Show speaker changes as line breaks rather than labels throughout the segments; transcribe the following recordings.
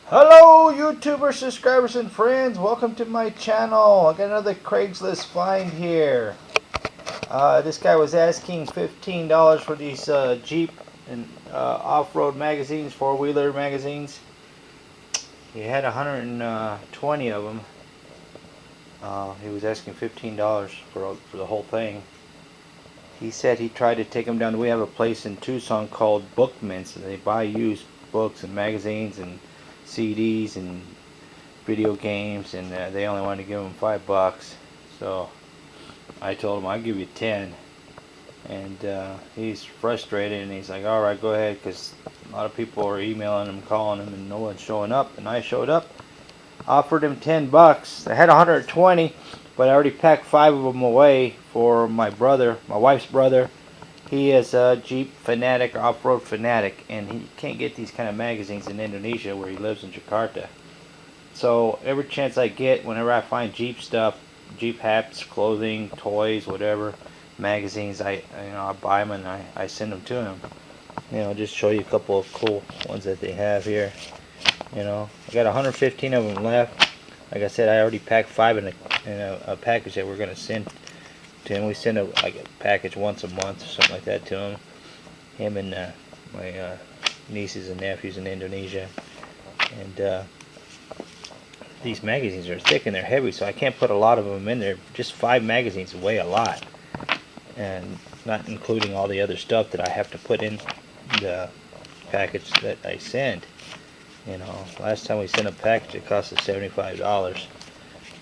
Hello YouTuber subscribers and friends, welcome to my channel. I got another Craigslist find here. This guy was asking $15 for these Jeep and off-road magazines, four-wheeler magazines. He had 120 of them. He was asking $15 for the whole thing. He said he tried to take them down. We have a place in Tucson called Bookmints, and they buy used books and magazines and CDs and video games, and they only wanted to give him $5. So I told him I'd give you 10, and he's frustrated, and he's like, all right, go ahead, because a lot of people are emailing him, calling him, and no one's showing up. And I showed up, offered him $10. I had 120, but I already packed 5 of them away for my brother, my wife's brother. He is a Jeep fanatic, off-road fanatic, and he can't get these kind of magazines in Indonesia, where he lives in Jakarta. So every chance I get, whenever I find Jeep stuff, Jeep hats, clothing, toys, whatever, magazines, I buy them and I send them to him. Just show you a couple of cool ones that they have here. I got 115 of them left. Like I said, I already packed 5 in a package that we're gonna send to him. We send a package once a month or something like that to him. Him and my nieces and nephews in Indonesia. And these magazines are thick and they're heavy, so I can't put a lot of them in there. Just 5 magazines weigh a lot, and not including all the other stuff that I have to put in the package that I send. Last time we sent a package, it cost us $75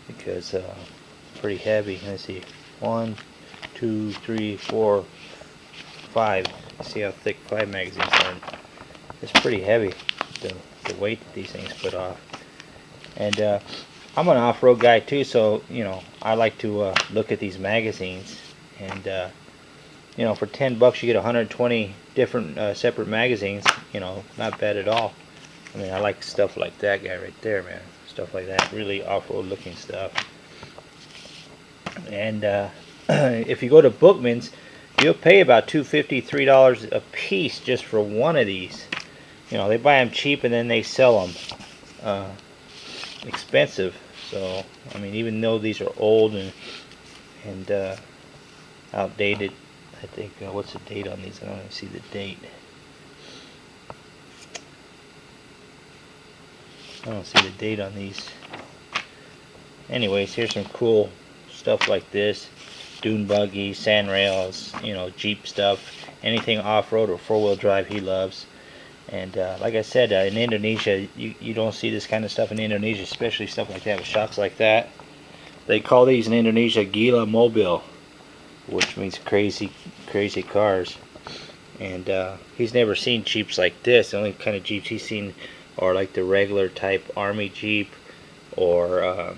because it's pretty heavy. Let's see, 1, 2, 3, 4, 5. See how thick 5 magazines are. It's pretty heavy, the weight that these things put off. And I'm an off-road guy too, so I like to look at these magazines. And for $10 you get 120 different separate magazines. Not bad at all. I mean, I like stuff like that guy right there, man. Stuff like that, really off-road looking stuff. And if you go to Bookman's, you'll pay about $2.50, $3 a piece just for one of these. They buy them cheap and then they sell them expensive. So I mean, even though these are old and outdated, I think what's the date on these? I don't even see the date. I don't see the date on these. Anyways, here's some cool stuff like this: dune buggy, sand rails, Jeep stuff, anything off-road or four-wheel drive he loves. And like I said, in Indonesia, you don't see this kind of stuff in Indonesia, especially stuff like that with shocks like that. They call these in Indonesia gila mobil, which means crazy cars. And he's never seen Jeeps like this. The only kind of Jeeps he's seen are like the regular type Army Jeep, or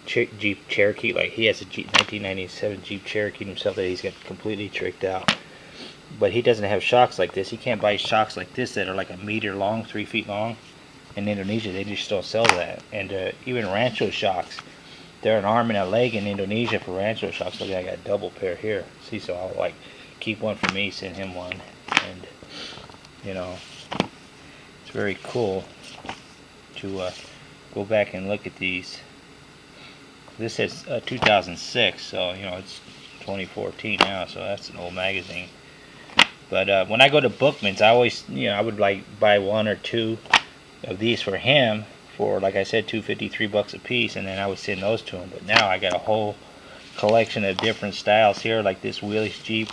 Jeep Cherokee. Like he has a 1997 Jeep Cherokee himself that he's got completely tricked out. But he doesn't have shocks like this. He can't buy shocks like this that are like a meter long, 3 feet long. In Indonesia, they just don't sell that. And even Rancho shocks, they're an arm and a leg in Indonesia for Rancho shocks. Look, I got a double pair here. See, so I'll keep one for me, send him one, and it's very cool to go back and look at these. This is 2006, so it's 2014 now, so that's an old magazine. But when I go to Bookman's, I always, I would buy 1 or 2 of these for him for, like I said, $2.50, $3 a piece, and then I would send those to him. But now I got a whole collection of different styles here, like this Willys Jeep.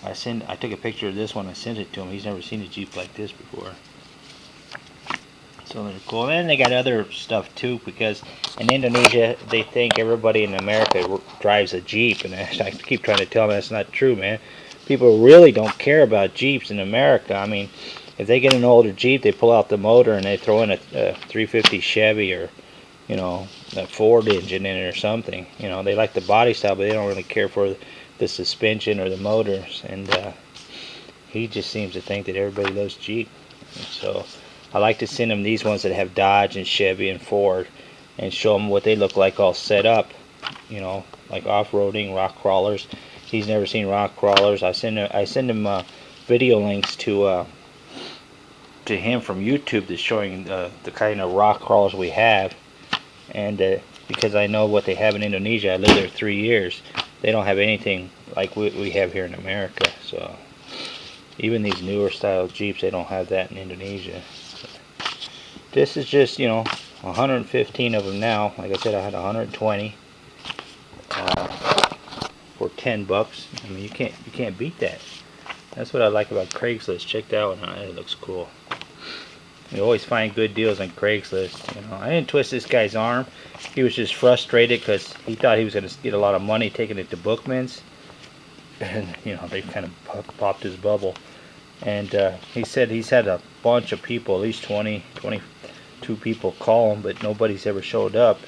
I took a picture of this one. I sent it to him. He's never seen a Jeep like this before. So they're cool. And they got other stuff too, because in Indonesia they think everybody in America drives a Jeep, and I keep trying to tell them that's not true, man. People really don't care about Jeeps in America. I mean, if they get an older Jeep, they pull out the motor and they throw in a 350 Chevy, or a Ford engine in it or something. They like the body style, but they don't really care for the suspension or the motors. And he just seems to think that everybody loves Jeep. And so I like to send him these ones that have Dodge and Chevy and Ford, and show him what they look like all set up, like off-roading, rock crawlers. He's never seen rock crawlers. I send him video links to to him from YouTube that's showing the kind of rock crawlers we have, and because I know what they have in Indonesia. I lived there 3 years. They don't have anything like we have here in America. So even these newer style Jeeps, they don't have that in Indonesia. This is just, 115 of them now. Like I said, I had 120 for $10. I mean, you can't beat that. That's what I like about Craigslist. Check that one out. It looks cool. You always find good deals on Craigslist. I didn't twist this guy's arm. He was just frustrated because he thought he was going to get a lot of money taking it to Bookman's, and they kind of popped his bubble. And he said he's had a bunch of people, at least 22 people call him, but nobody's ever showed up.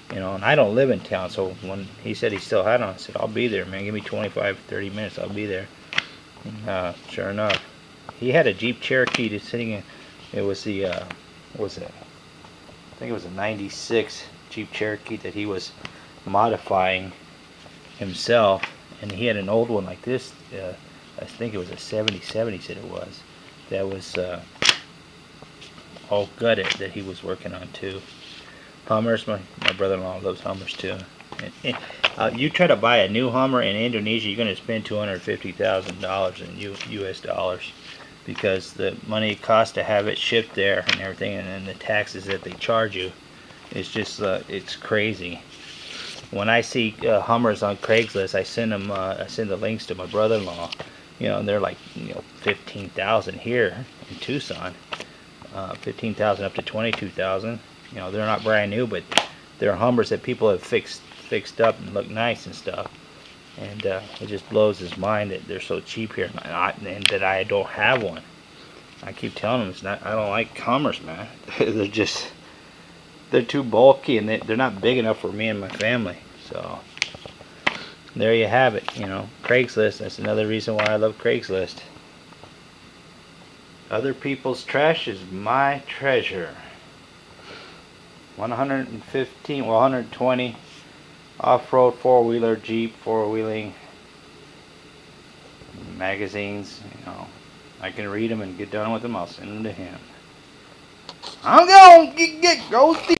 And I don't live in town, so when he said he still had on, I said, I'll be there, man. Give me 25, 30 minutes, I'll be there. And, sure enough, he had a Jeep Cherokee just sitting in. It was the, what was it? I think it was a 96 Jeep Cherokee that he was modifying himself. And he had an old one like this. I think it was a 77, he said it was. That was all gutted that he was working on too. Hummers, my brother-in-law loves Hummers too. And, you try to buy a new Hummer in Indonesia, you're going to spend $250,000 in U.S. dollars, because the money it costs to have it shipped there and everything, and then the taxes that they charge you, it's just it's crazy. When I see Hummers on Craigslist, I send the links to my brother-in-law. And they're like 15,000 here in Tucson, 15,000 up to 22,000. They're not brand new, but they're Hummers that people have fixed up and look nice and stuff. And it just blows his mind that they're so cheap here, and that I don't have one. I keep telling him I don't like Hummers, man. they're too bulky, and they're not big enough for me and my family. So there you have it. Craigslist. That's another reason why I love Craigslist. Other people's trash is my treasure. 120 off-road four-wheeler Jeep, four-wheeling magazines. I can read them and get done with them. I'll send them to him. I'm going to get ghosty.